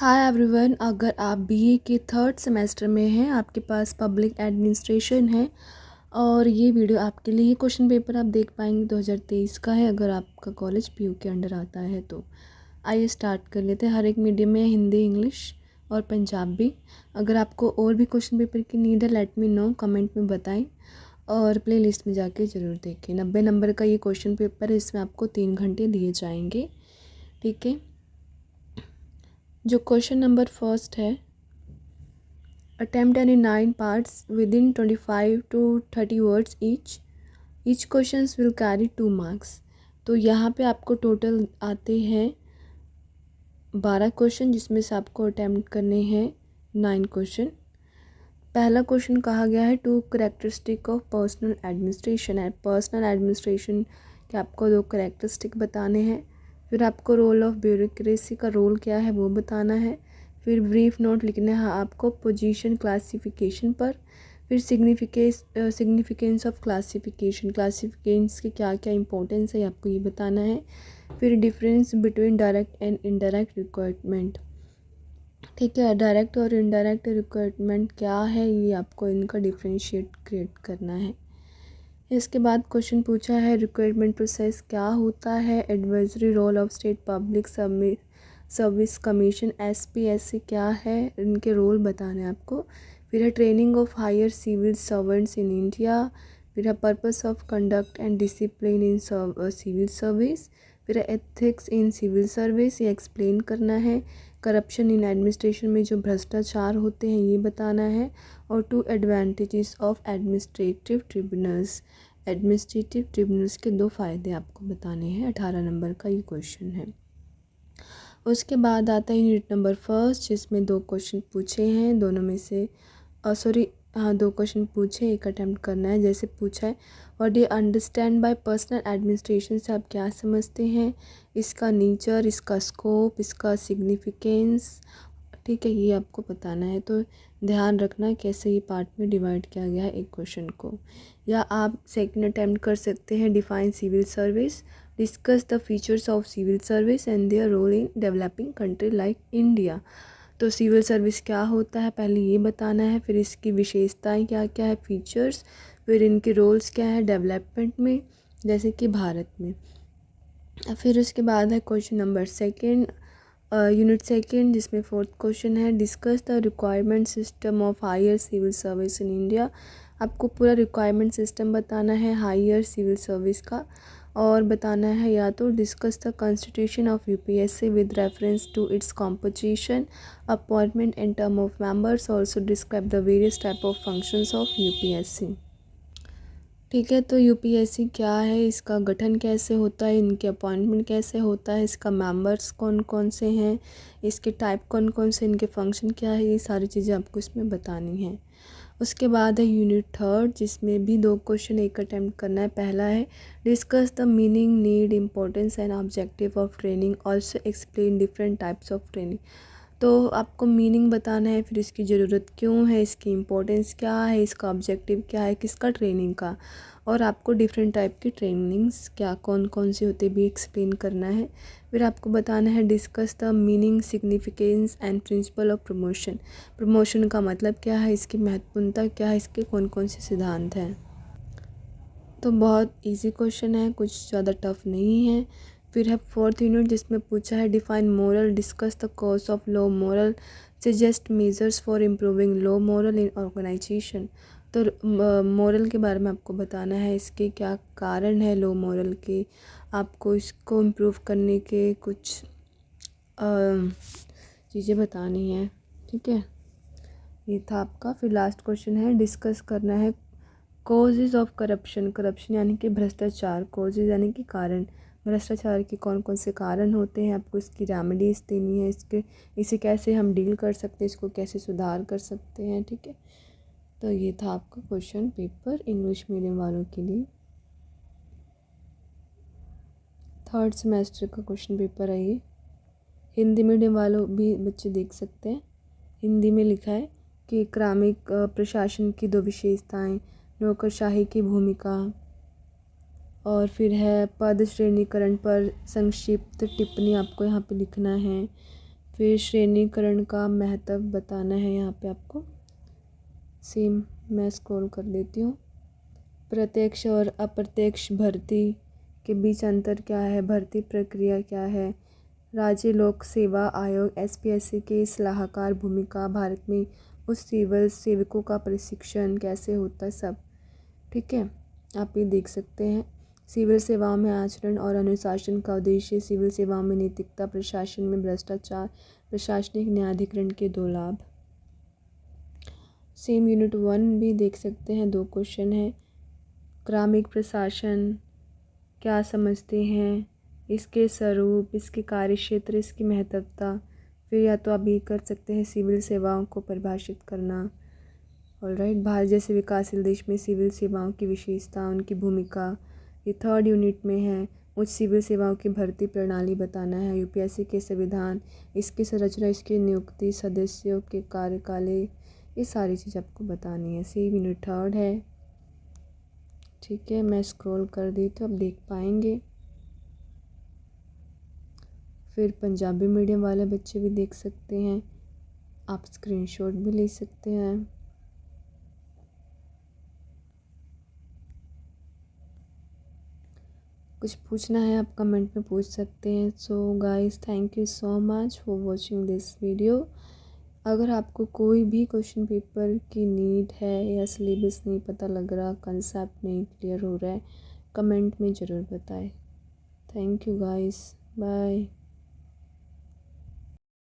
Hi everyone, अगर आप BA के थर्ड सेमेस्टर में हैं, आपके पास पब्लिक एडमिनिस्ट्रेशन है और ये वीडियो आपके लिए ही क्वेश्चन पेपर आप देख पाएंगे 2023 का है। अगर आपका कॉलेज पीयू के अंडर आता है तो आइए स्टार्ट कर लेते हैं। हर एक मीडियम में हिंदी, इंग्लिश और पंजाबी। अगर आपको और भी क्वेश्चन पेपर की नीड है, लेट मी नो, कमेंट में बताएं और प्ले लिस्ट में जाके ज़रूर देखें। 90 नंबर का ये क्वेश्चन पेपर है, इसमें आपको 3 घंटे दिए जाएंगे। ठीक है, जो क्वेश्चन नंबर फर्स्ट है, attempt any 9 parts within 25 to 30 words each questions will carry 2 marks। तो यहाँ पे आपको टोटल आते हैं 12 क्वेश्चन, जिसमें से आपको अटैम्प्ट करने हैं 9 क्वेश्चन। पहला क्वेश्चन कहा गया है two characteristic of personnel administration है। पर्सनल एडमिनिस्ट्रेशन के आपको 2 करेक्टरिस्टिक बताने हैं। फिर आपको रोल ऑफ ब्यूरोक्रेसी का रोल क्या है वो बताना है। फिर ब्रीफ नोट लिखना है आपको पोजीशन क्लासिफिकेशन पर। फिर सिग्निफिकेंस ऑफ क्लासिफिकेशंस के क्या क्या इंपॉर्टेंस है आपको ये बताना है। फिर difference between direct and indirect requirement. ठीक है, डायरेक्ट और इनडायरेक्ट रिक्वायरमेंट क्या है, ये आपको इनका डिफरेंशिएट क्रिएट करना है। इसके बाद क्वेश्चन पूछा है रिक्वायरमेंट प्रोसेस क्या होता है। Advisory role of state public service commission SPSC क्या है, इनके रोल बताने हैं आपको। फिर है training of higher civil servants in India. फिर है purpose of conduct and discipline in civil service. फिर है एथिक्स इन सिविल सर्विस, ये एक्सप्लेन करना है। करप्शन इन एडमिनिस्ट्रेशन में जो भ्रष्टाचार होते हैं ये बताना है। और 2 एडवांटेजेस ऑफ एडमिनिस्ट्रेटिव ट्रिब्यूनल्स के 2 फ़ायदे आपको बताने हैं। 18 नंबर का ये क्वेश्चन है। उसके बाद आता है यूनिट नंबर फर्स्ट, जिसमें 2 क्वेश्चन पूछे हैं। दोनों में से 2 क्वेश्चन पूछे, एक अटैम्प्ट करना है। जैसे पूछा है what do you understand by personal administration से आप क्या समझते हैं, इसका नेचर, इसका स्कोप, इसका सिग्निफिकेंस। ठीक है, ये आपको बताना है। तो ध्यान रखना कैसे ये पार्ट में डिवाइड किया गया है एक क्वेश्चन को। या आप सेकंड अटैम्प्ट कर सकते हैं define civil service, discuss the features of civil service and their role in developing country like India. तो सिविल सर्विस क्या होता है पहले ये बताना है, फिर इसकी विशेषताएं क्या क्या है, फीचर्स, फिर इनके रोल्स क्या है डेवलपमेंट में जैसे कि भारत में। फिर उसके बाद है question number second, unit second, जिसमें 4th क्वेश्चन है discuss the requirement system of higher civil service in India. आपको पूरा रिक्वायरमेंट सिस्टम बताना है हायर सिविल सर्विस का। और बताना है या तो discuss the constitution of UPSC with reference to its composition, appointment and term of members, also describe the various type of functions of UPSC। ठीक है, तो UPSC क्या है, इसका गठन कैसे होता है, इनके अपॉइंटमेंट कैसे होता है, इसका मेंबर्स कौन कौन से हैं, इसके टाइप कौन कौन से, इनके फंक्शन क्या है, ये सारी चीज़ें आपको इसमें बतानी है। उसके बाद है यूनिट थर्ड, जिसमें भी 2 क्वेश्चन एक अटैम्प्ट करना है। पहला है discuss the meaning, need, importance and objective of training, also explain different types of training. तो आपको मीनिंग बताना है, फिर इसकी ज़रूरत क्यों है, इसकी इम्पोर्टेंस क्या है, इसका ऑब्जेक्टिव क्या है, किसका ट्रेनिंग का, और आपको डिफरेंट टाइप की ट्रेनिंग्स क्या कौन कौन सी होती है भी एक्सप्लेन करना है। फिर आपको बताना है discuss the meaning, significance and principle of promotion. Promotion का मतलब क्या है, इसकी महत्वपूर्णता क्या है, इसके कौन कौन से सिद्धांत हैं। तो बहुत इजी क्वेश्चन है, कुछ ज़्यादा टफ नहीं है। फिर है 4th यूनिट, जिसमें पूछा है define morale, discuss the cause of low morale, suggest measures for improving low morale in organisation. तो मोरल के बारे में आपको बताना है, इसके क्या कारण है लो मोरल के, आपको इसको इम्प्रूव करने के कुछ चीज़ें बतानी है। ठीक है, ये था आपका। फिर लास्ट क्वेश्चन है डिस्कस करना है कॉजेज़ ऑफ करप्शन यानी कि भ्रष्टाचार, कॉजेज़ यानी कि कारण, भ्रष्टाचार के कौन कौन से कारण होते हैं, आपको इसकी रेमेडीज़ देनी है, इसे कैसे हम डील कर सकते हैं, इसको कैसे सुधार कर सकते हैं। ठीक है, तो ये था आपका क्वेश्चन पेपर इंग्लिश मीडियम वालों के लिए। थर्ड सेमेस्टर का क्वेश्चन पेपर है ये। हिंदी मीडियम वालों भी बच्चे देख सकते हैं। हिंदी में लिखा है कि ग्रामीण प्रशासन की 2 विशेषताएं, नौकरशाही की भूमिका, और फिर है पद श्रेणीकरण पर संक्षिप्त टिप्पणी आपको यहाँ पे लिखना है। फिर श्रेणीकरण का महत्व बताना है यहाँ पे आपको। सेम मैं स्क्रॉल कर देती हूँ। प्रत्यक्ष और अप्रत्यक्ष भर्ती के बीच अंतर क्या है, भर्ती प्रक्रिया क्या है, राज्य लोक सेवा आयोग एसपीएससी की सलाहकार भूमिका, भारत में उच्च सिविल सेवकों का प्रशिक्षण कैसे होता है, सब ठीक है आप ये देख सकते हैं। सिविल सेवाओं में आचरण और अनुशासन का उद्देश्य, सिविल सेवाओं में नैतिकता, प्रशासन में भ्रष्टाचार, प्रशासनिक न्यायाधिकरण के 2 लाभ। सेम यूनिट 1 भी देख सकते हैं, 2 क्वेश्चन है। ग्रामीण प्रशासन क्या समझते हैं, इसके स्वरूप, इसके कार्यक्षेत्र, इसकी महत्वता। फिर या तो आप ये कर सकते हैं सिविल सेवाओं को परिभाषित करना। ऑलराइट, भारत जैसे विकासशील देश में सिविल सेवाओं की विशेषता, उनकी भूमिका, ये 3rd यूनिट में है। उच्च सिविल सेवाओं की भर्ती प्रणाली बताना है। यूपीएससी के संविधान, इसकी संरचना, इसकी नियुक्ति, सदस्यों के कार्यकाल, ये सारी चीज़ आपको बतानी है। सेम यूनिट 3rd है, ठीक है। मैं स्क्रॉल कर दी तो आप देख पाएंगे। फिर पंजाबी मीडियम वाले बच्चे भी देख सकते हैं, आप स्क्रीनशॉट भी ले सकते हैं। कुछ पूछना है आप कमेंट में पूछ सकते हैं। So guys, thank you so much for watching this video. अगर आपको कोई भी क्वेश्चन पेपर की नीड है या सिलेबस नहीं पता लग रहा, कंसेप्ट नहीं क्लियर हो रहा है, कमेंट में ज़रूर बताएं। Thank you guys, bye.